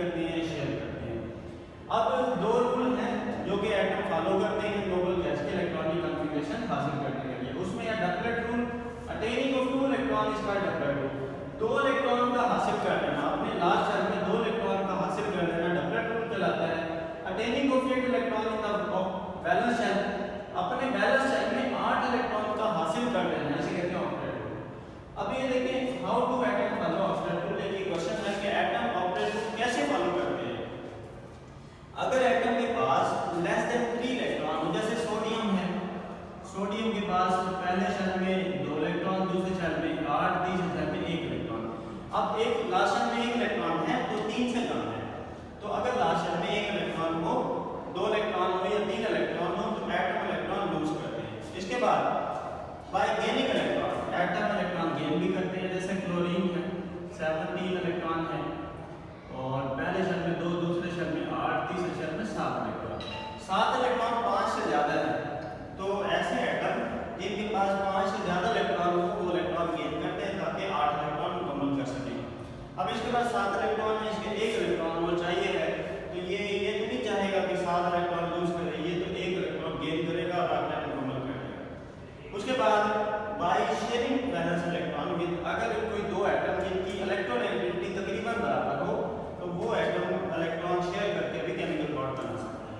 करते हैं, शेयर करते हैं। अब दो रूल हैं जो कि एटम फॉलो करते हैं नोबल गैस के इलेक्ट्रॉनिक कॉन्फ़िगरेशन हासिल करने के लिए। उसमें है doublet rule, attaining of 2 electron is called doublet rule. 2 electron का हासिल कर लेना, अपने लास्ट शेल में 2 इलेक्ट्रॉन का हासिल कर लेना डबलेट रूल कहलाता है। Attaining of 8 electron in the valence shell, अपने वैलेंस शेल में 8 इलेक्ट्रॉन का हासिल कर लेना, इसे कहते हैं ऑक्टेट रूल। अब ये देखें how to atom follow octet rule. एक क्वेश्चन है कि एटम ऑक्टेट रूल कैसे फॉलो करते हैं। अगर एटम के पास लेस देन 3 इलेक्ट्रॉन हो, जैसे सोडियम है, सोडियम के पास पहले शेल में 2 इलेक्ट्रॉन, दूसरे शेल में 8, तीसरे शेल में 1 इलेक्ट्रॉन। अब एक लास्ट शेल में 1 इलेक्ट्रॉन है तो 3 से कम है, तो अगर लास्ट शेल में 1 इलेक्ट्रॉन हो, 2 इलेक्ट्रॉन हो या 3 इलेक्ट्रॉन हो तो एटम इलेक्ट्रॉन लूज करते हैं। इसके बाद bye gaining electron, atom electron gain भी करते हैं। जैसे क्लोरीन है 17 इलेक्ट्रॉन है और पहले शेल में 2, दूसरे शेल में 8, तीसरे शेल में 7 इलेक्ट्रॉन। 7 इलेक्ट्रॉन 5 से ज्यादा है तो ऐसे एटम जिनके पास 5 से ज्यादा इलेक्ट्रॉन हो वो इलेक्ट्रॉन गेन करते हैं ताकि 8 इलेक्ट्रॉन मुकम्मल कर सकें। अब इसके बाद 7 इलेक्ट्रॉन है, इसके 1 इलेक्ट्रॉन वो चाहिए है तो ये तो नहीं चाहेगा कि 7 इलेक्ट्रॉन लूज करे, ये तो 1 इलेक्ट्रॉन गेन करेगा और आगे मुकम्मल करेगा। उसके बाद by sharing valence electron with, अगर कोई 2 एटम जिनकी इलेक्ट्रोनेगेटिविटी तकरीबन बराबर हो तो वो एटम इलेक्ट्रॉन शेयर करके भी केमिकल बॉन्ड बना सकते हैं।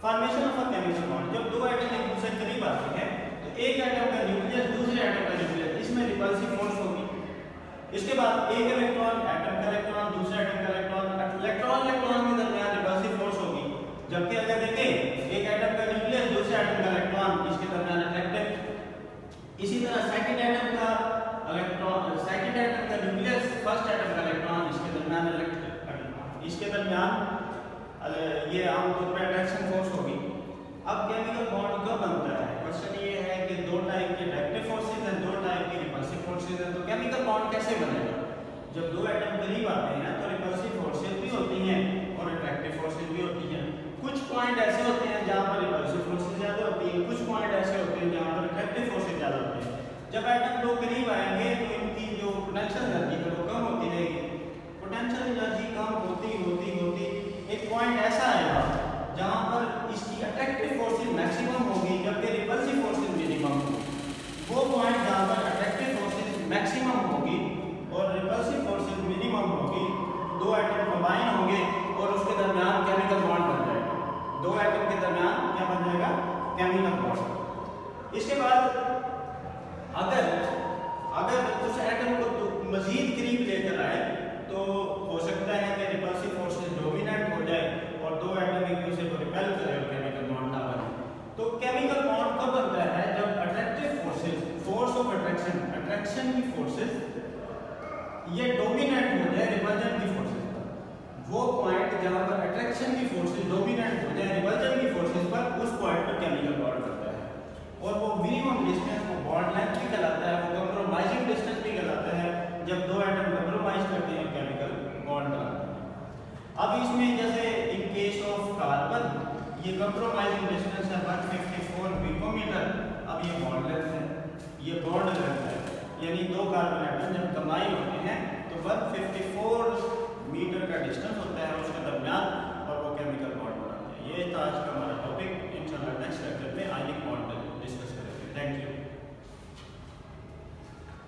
Formation of a chemical bond, जब 2 एटम एक दूसरे के करीब आते हैं तो एक एटम का न्यूक्लियस दूसरे एटम का न्यूक्लियस, इसमें रिपल्सिव फोर्स होगी। इसके बाद एक इलेक्ट्रॉन, एटम का इलेक्ट्रॉन, दूसरे एटम का इलेक्ट्रॉन, इलेक्ट्रॉन के दरमियान रिपल्सिव फोर्स होगी। जबकि अगर देखें एक एटम का न्यूक्लियस दूसरे एटम का इलेक्ट्रॉन, इसके दरमियान अट्रैक्टिव। इसी तरह सेकंड एटम का इलेक्ट्रॉन, सेकंड एटम का न्यूक्लियस फर्स्ट एटम का इलेक्ट्रॉन, इसके दरमियान इसके दरमियान ये आमतौर पर अट्रैक्शन फोर्स होगी। अब केमिकल बॉन्ड कब बनता है? क्वेश्चन ये है कि 2 टाइप के अट्रैक्टिव फोर्सेस हैं, 2 टाइप के रिपल्सिव फोर्सेस हैं, तो केमिकल बॉन्ड कैसे बनेगा? जब 2 एटम करीब आते हैं तो रिपल्सिव फोर्सेस भी होती हैं और अट्रैक्टिव फोर्सेस भी होती हैं। कुछ पॉइंट ऐसे होते हैं जहां पर रिपल्सिव फोर्सेस ज्यादा होती हैं, कुछ पॉइंट ऐसे होते हैं जहां पर अट्रैक्टिव फोर्सेस ज्यादा होते हैं। जब एटम 2 करीब आएंगे तो इनकी जो पोटेंशियल एनर्जी है वो कम होती रहेगी। पोटेंशियल एनर्जी कम होती होती होती एक पॉइंट ऐसा आएगा जहां पर इसकी अट्रैक्टिव फोर्सेस मैक्सिमम होगी जबकि रिपल्सिव फोर्सेस मिनिमम होगी। वो पॉइंट जहां पर अट्रैक्टिव फोर्सेस मैक्सिमम होगी और रिपल्सिव फोर्सेस मिनिमम होगी, 2 एटम कंबाइन होंगे और उसके दरमियान केमिकल बॉन्ड बन जाएगा। 2 एटम के दरमियान क्या बन जाएगा? Chemical bond. इसके बाद अगर उस एटम को मजीद करीब लेकर आए तो हो सकता है कि रिपल्सिव फोर्सेस डोमिनेंट हो जाए और 2 एटम एक दूसरे को रिपेल करें और केमिकल बॉन्ड ना बने। तो केमिकल बॉन्ड कब बनता है? जब attractive forces, force of attraction, attraction की फोर्सेस ये डोमिनेंट हो जाए रिपल्जन की फोर्सेस पर। वो पॉइंट जहां पर अट्रैक्शन की फोर्सेस डोमिनेंट हो जाए रिपल्जन की फोर्सेस पर, उस पॉइंट पर केमिकल बॉन्ड बनता है। और वो मिनिमम डिस्टेंस, वो बॉन्ड लेंथ भी कहलाता है, वो कंप्रोमाइजिंग डिस्टेंस भी कहलाता है जब 2 एटम कंप्रोमाइज करते हैं केमिकल बॉन्ड बनाते हैं। अब इसमें जैसे इन केस ऑफ कार्बन ये कंप्रोमाइजिंग डिस्टेंस है 154 पिकोमीटर। अब ये बॉन्ड लेंथ है, ये बॉन्ड लेंथ है, यानी 2 कार्बन एटम जब कंबाइन होते हैं